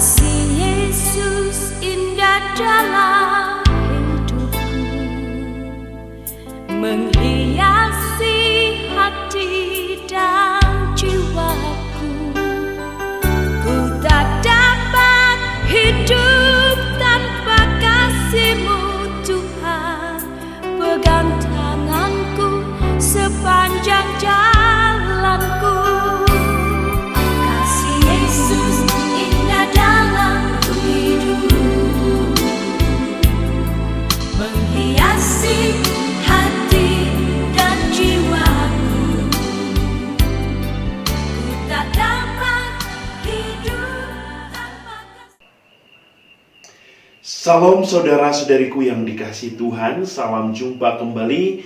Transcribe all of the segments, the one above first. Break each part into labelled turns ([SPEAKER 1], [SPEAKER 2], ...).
[SPEAKER 1] Kasih Yesus indah dalam hidupku, menghiasi hati dan jiwaku. Ku tak dapat hidup tanpa kasih-Mu Tuhan. Pegang tanganku sepanjang jalanku. Kasih Yesus indah dalam hidupku, menghiasi hati dan jiwaku. Ku tak dapat hidup tanpa kasih.
[SPEAKER 2] Salam saudara-saudariku yang dikasihi Tuhan, salam jumpa kembali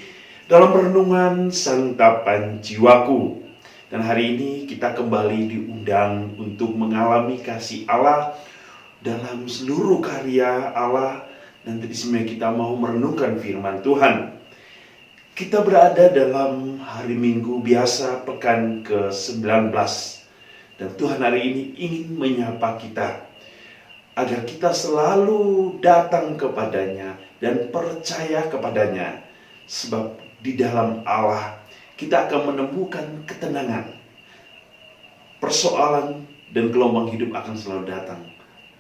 [SPEAKER 2] dalam renungan santapan jiwaku. Dan hari ini kita kembali diundang untuk mengalami kasih Allah dalam seluruh karya Allah. Dan tadi sebenarnya kita mau merenungkan firman Tuhan. Kita berada dalam hari Minggu biasa, pekan ke-19. Dan Tuhan hari ini ingin menyapa kita agar kita selalu datang kepadanya dan percaya kepadanya. Sebab di dalam Allah kita akan menemukan ketenangan. Persoalan dan gelombang hidup akan selalu datang.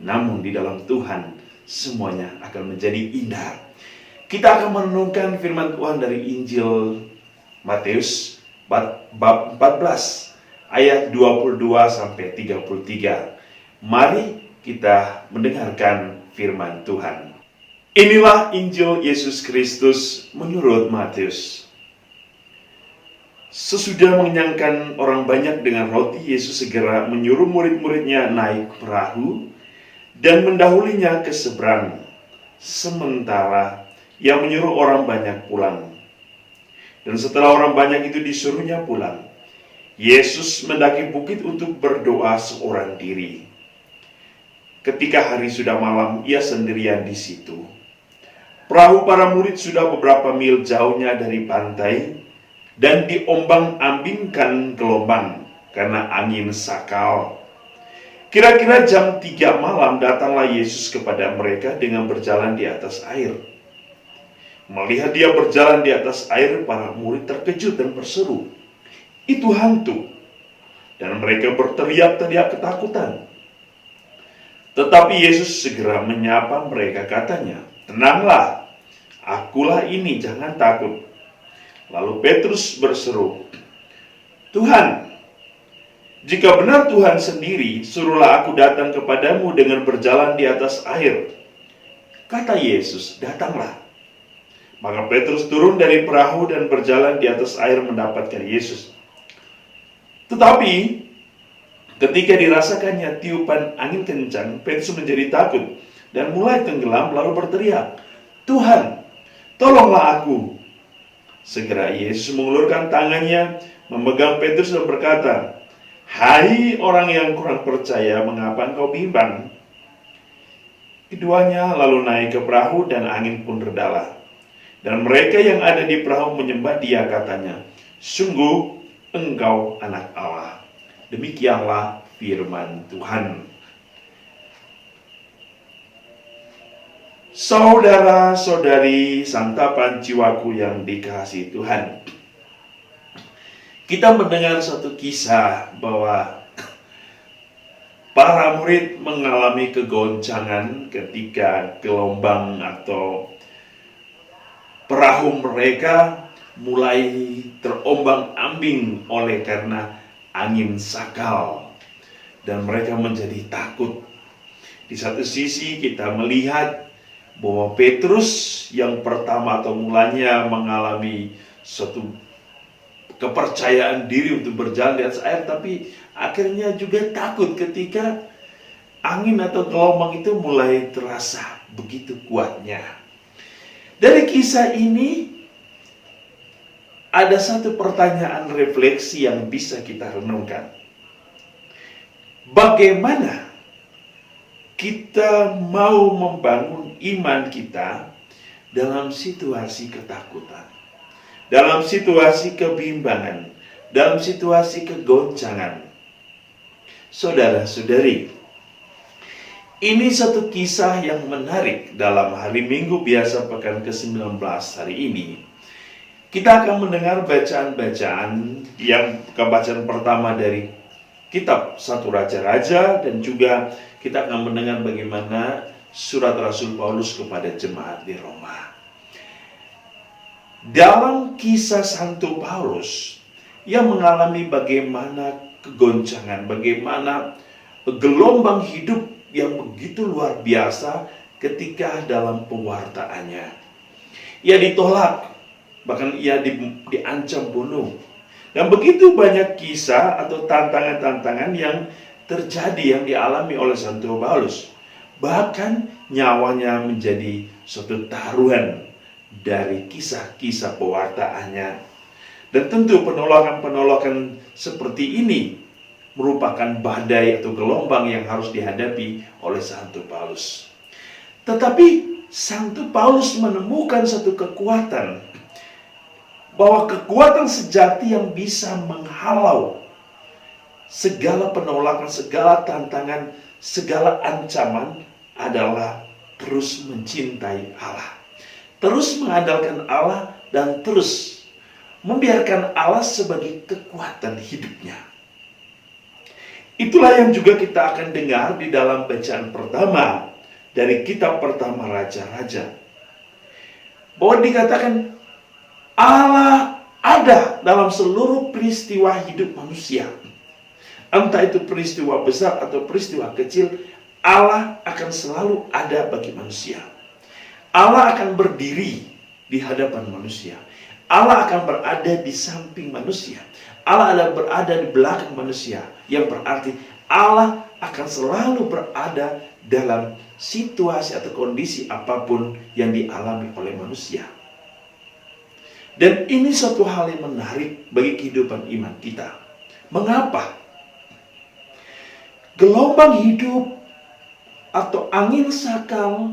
[SPEAKER 2] Namun di dalam Tuhan semuanya akan menjadi indah. Kita akan merenungkan firman Tuhan dari Injil Matius bab 14 ayat 22 sampai 33. Mari kita mendengarkan firman Tuhan. Inilah Injil Yesus Kristus menurut Matius. Sesudah mengenyangkan orang banyak dengan roti, Yesus segera menyuruh murid-muridnya naik perahu dan mendahulinya ke seberang, sementara Ia menyuruh orang banyak pulang. Dan setelah orang banyak itu disuruhnya pulang, Yesus mendaki bukit untuk berdoa seorang diri. Ketika hari sudah malam, Ia sendirian di situ. Perahu para murid sudah beberapa mil jauhnya dari pantai dan diombang-ambingkan gelombang karena angin sakal. Kira-kira jam 3 malam datanglah Yesus kepada mereka dengan berjalan di atas air. Melihat Dia berjalan di atas air, para murid terkejut dan berseru, "Itu hantu!" Dan mereka berteriak-teriak ketakutan. Tetapi Yesus segera menyapa mereka, katanya, "Tenanglah, akulah ini, jangan takut." Lalu Petrus berseru, "Tuhan, jika benar Tuhan sendiri, suruhlah aku datang kepadamu dengan berjalan di atas air." Kata Yesus, "Datanglah." Maka Petrus turun dari perahu dan berjalan di atas air mendapatkan Yesus. Tetapi ketika dirasakannya tiupan angin kencang, Petrus menjadi takut dan mulai tenggelam lalu berteriak, "Tuhan, tolonglah aku." Segera Yesus mengulurkan tangannya, memegang Petrus dan berkata, "Hai orang yang kurang percaya, mengapa engkau bimbang?" Keduanya lalu naik ke perahu dan angin pun redalah. Dan mereka yang ada di perahu menyembah Dia, katanya, "Sungguh engkau anak Allah." Demikianlah firman Tuhan. Saudara-saudari santapan jiwaku yang dikasihi Tuhan, kita mendengar suatu kisah bahwa para murid mengalami kegoncangan ketika gelombang atau perahu mereka mulai terombang-ambing oleh karena angin sakal, dan mereka menjadi takut. Di satu sisi kita melihat bahwa Petrus yang pertama atau mulanya mengalami suatu kepercayaan diri untuk berjalan di atas air, tapi akhirnya juga takut ketika angin atau gelombang itu mulai terasa begitu kuatnya. Dari kisah ini ada satu pertanyaan refleksi yang bisa kita renungkan. Bagaimana kita mau membangun iman kita dalam situasi ketakutan, dalam situasi kebimbangan, dalam situasi kegoncangan? Saudara-saudari, Ini satu kisah yang menarik dalam hari Minggu biasa pekan ke-19 hari ini. Kita akan mendengar bacaan-bacaan yang bacaan pertama dari kitab 1 Raja-Raja, dan juga kita akan mendengar bagaimana surat Rasul Paulus kepada jemaat di Roma. Dalam kisah Santo Paulus yang mengalami bagaimana kegoncangan, bagaimana gelombang hidup yang begitu luar biasa ketika dalam pewartaannya. Ia ditolak, bahkan ia diancam bunuh. Dan begitu banyak kisah atau tantangan-tantangan yang terjadi, yang dialami oleh Santo Paulus. Bahkan nyawanya menjadi suatu taruhan dari kisah-kisah pewartaannya. Dan tentu penolakan-penolakan seperti ini merupakan badai atau gelombang yang harus dihadapi oleh Santo Paulus. Tetapi Santo Paulus menemukan satu kekuatan, bahwa kekuatan sejati yang bisa menghalau segala penolakan, segala tantangan, segala ancaman adalah terus mencintai Allah, terus mengandalkan Allah, dan terus membiarkan Allah sebagai kekuatan hidupnya. Itulah yang juga kita akan dengar di dalam bacaan pertama dari kitab pertama Raja-Raja, bahwa dikatakan Allah ada dalam seluruh peristiwa hidup manusia. Entah itu peristiwa besar atau peristiwa kecil, Allah akan selalu ada bagi manusia. Allah akan berdiri di hadapan manusia. Allah akan berada di samping manusia. Allah ada berada di belakang manusia. Yang berarti Allah akan selalu berada dalam situasi atau kondisi apapun yang dialami oleh manusia. Dan ini suatu hal yang menarik bagi kehidupan iman kita. Mengapa? Gelombang hidup atau angin sakal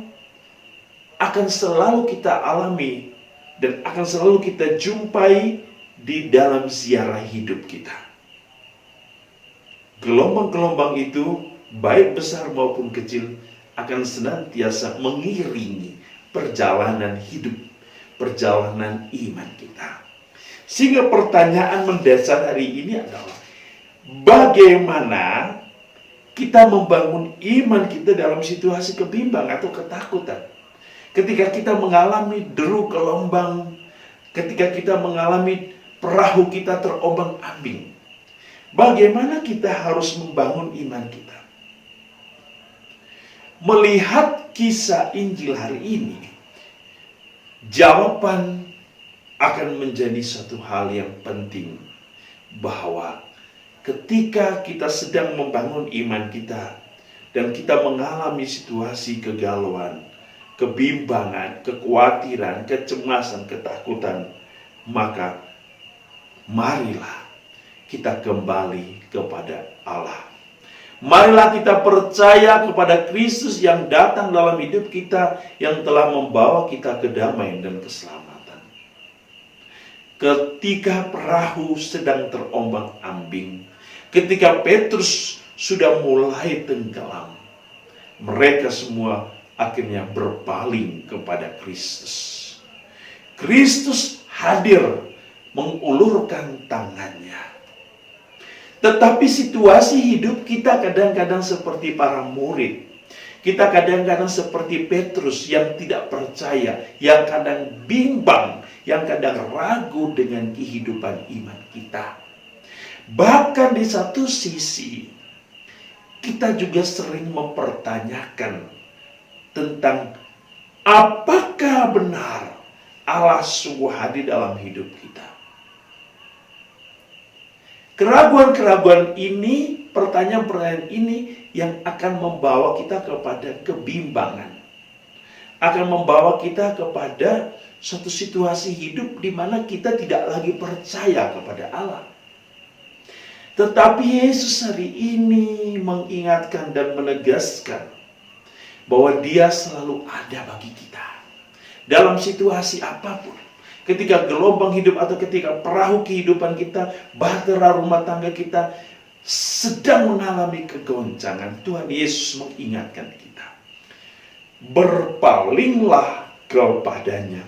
[SPEAKER 2] akan selalu kita alami dan akan selalu kita jumpai di dalam ziarah hidup kita. Gelombang-gelombang itu, baik besar maupun kecil, akan senantiasa mengiringi perjalanan hidup, perjalanan iman kita. Sehingga pertanyaan mendasar hari ini adalah, bagaimana kita membangun iman kita dalam situasi kebimbang atau ketakutan? Ketika kita mengalami deru gelombang, ketika kita mengalami perahu kita terombang-ambing, bagaimana kita harus membangun iman kita? Melihat kisah Injil hari ini, jawaban akan menjadi satu hal yang penting, bahwa ketika kita sedang membangun iman kita dan kita mengalami situasi kegalauan, kebimbangan, kekhawatiran, kecemasan, ketakutan, maka marilah kita kembali kepada Allah. Marilah kita percaya kepada Kristus yang datang dalam hidup kita, yang telah membawa kita kedamaian dan keselamatan. Ketika perahu sedang terombang-ambing, ketika Petrus sudah mulai tenggelam, mereka semua akhirnya berpaling kepada Kristus. Kristus hadir mengulurkan tangannya. Tetapi situasi hidup kita kadang-kadang seperti para murid. Kita kadang-kadang seperti Petrus yang tidak percaya, yang kadang bimbang, yang kadang ragu dengan kehidupan iman kita. Bahkan di satu sisi, kita juga sering mempertanyakan tentang apakah benar Allah sungguh hadir dalam hidup kita. Keraguan-keraguan ini, pertanyaan-pertanyaan ini yang akan membawa kita kepada kebimbangan. Akan membawa kita kepada suatu situasi hidup di mana kita tidak lagi percaya kepada Allah. Tetapi Yesus hari ini mengingatkan dan menegaskan bahwa Dia selalu ada bagi kita dalam situasi apapun. Ketika gelombang hidup atau ketika perahu kehidupan kita, bahtera rumah tangga kita sedang mengalami kegoncangan, Tuhan Yesus mengingatkan kita, berpalinglah kepadanya.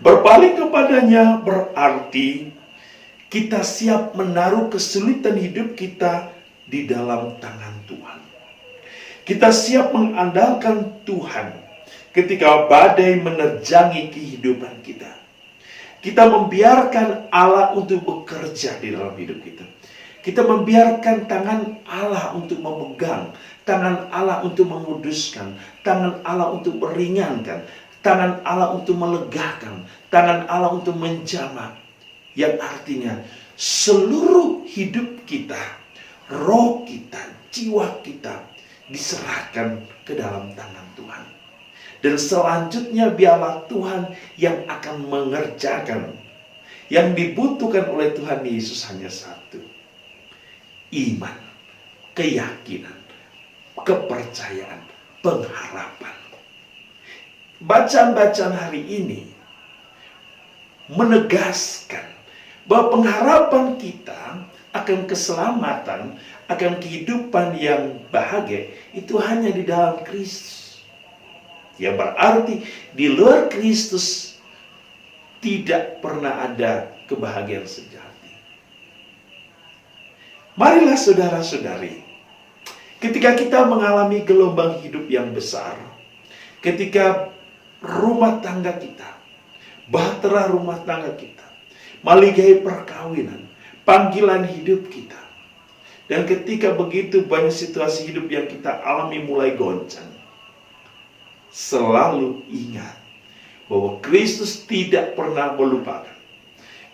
[SPEAKER 2] Berpaling kepadanya berarti kita siap menaruh kesulitan hidup kita di dalam tangan Tuhan. Kita siap mengandalkan Tuhan ketika badai menerjangi kehidupan kita. Kita membiarkan Allah untuk bekerja di dalam hidup kita. Kita membiarkan tangan Allah untuk memegang, tangan Allah untuk menguduskan, tangan Allah untuk meringankan, tangan Allah untuk melegakan, tangan Allah untuk menjamah. Yang artinya seluruh hidup kita, roh kita, jiwa kita diserahkan ke dalam tangan Tuhan. Dan selanjutnya biarlah Tuhan yang akan mengerjakan. Yang dibutuhkan oleh Tuhan Yesus hanya satu: iman, keyakinan, kepercayaan, pengharapan. Bacaan-bacaan hari ini menegaskan bahwa pengharapan kita akan keselamatan, akan kehidupan yang bahagia itu hanya di dalam Kristus. Yang berarti di luar Kristus tidak pernah ada kebahagiaan sejati. Marilah saudara-saudari, ketika kita mengalami gelombang hidup yang besar, ketika rumah tangga kita, bahtera rumah tangga kita, maligai perkawinan, panggilan hidup kita, dan ketika begitu banyak situasi hidup yang kita alami mulai goncang, selalu ingat bahwa Kristus tidak pernah melupakan.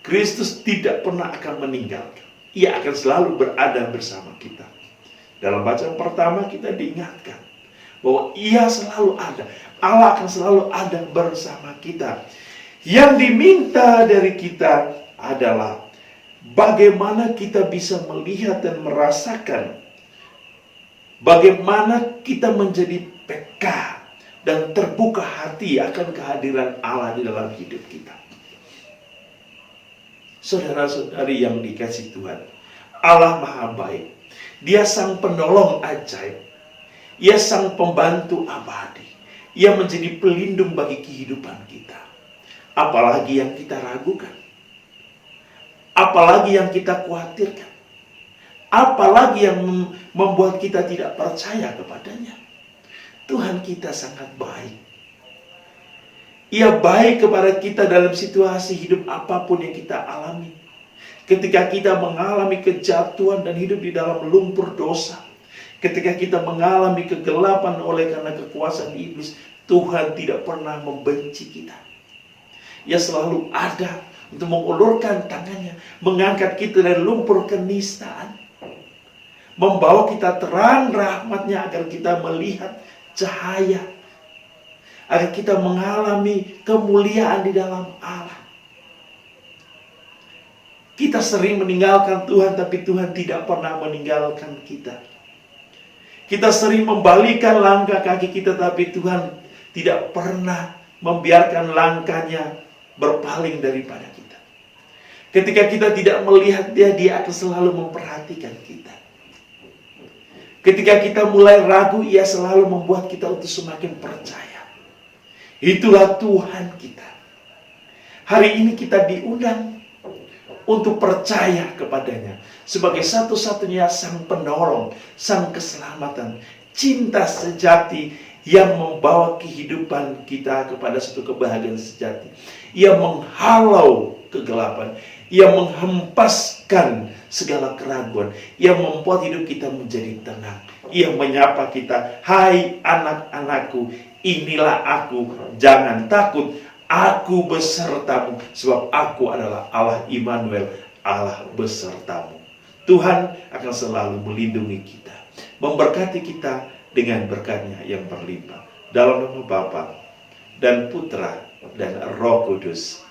[SPEAKER 2] Kristus tidak pernah akan meninggalkan. Ia akan selalu berada bersama kita. Dalam bacaan pertama kita diingatkan bahwa Ia selalu ada. Allah akan selalu ada bersama kita. Yang diminta dari kita adalah bagaimana kita bisa melihat dan merasakan, bagaimana kita menjadi peka dan terbuka hati akan kehadiran Allah di dalam hidup kita. Saudara-saudari yang dikasihi Tuhan, Allah Maha Baik. Dia sang penolong ajaib. Ia sang pembantu abadi. Ia menjadi pelindung bagi kehidupan kita. Apalagi yang kita ragukan. Apalagi yang kita khawatirkan. Apalagi yang membuat kita tidak percaya kepadanya. Tuhan kita sangat baik. Ia baik kepada kita dalam situasi hidup apapun yang kita alami. Ketika kita mengalami kejatuhan dan hidup di dalam lumpur dosa. Ketika kita mengalami kegelapan oleh karena kekuasaan iblis. Tuhan tidak pernah membenci kita. Ia selalu ada untuk mengulurkan tangannya. Mengangkat kita dari lumpur kenistaan. Membawa kita terang rahmatnya agar kita melihat cahaya. Agar kita mengalami kemuliaan di dalam Allah. Kita sering meninggalkan Tuhan, tapi Tuhan tidak pernah meninggalkan kita. Kita sering membalikan langkah kaki kita, tapi Tuhan tidak pernah membiarkan langkahnya berpaling daripada kita. Ketika kita tidak melihat Dia, Dia akan selalu memperhatikan kita. Ketika kita mulai ragu, Ia selalu membuat kita untuk semakin percaya. Itulah Tuhan kita. Hari ini kita diundang untuk percaya kepadanya sebagai satu-satunya sang penolong, sang keselamatan, cinta sejati yang membawa kehidupan kita kepada satu kebahagiaan sejati. Ia menghalau kegelapan, Ia menghempaskan segala keraguan, Ia membuat hidup kita menjadi tenang. Ia menyapa kita, hai anak-anakku, inilah aku, jangan takut, aku besertamu, sebab aku adalah Allah Immanuel, Allah besertamu. Tuhan akan selalu melindungi kita, memberkati kita dengan berkat-Nya yang berlimpah. Dalam nama Bapa dan Putra dan Roh Kudus.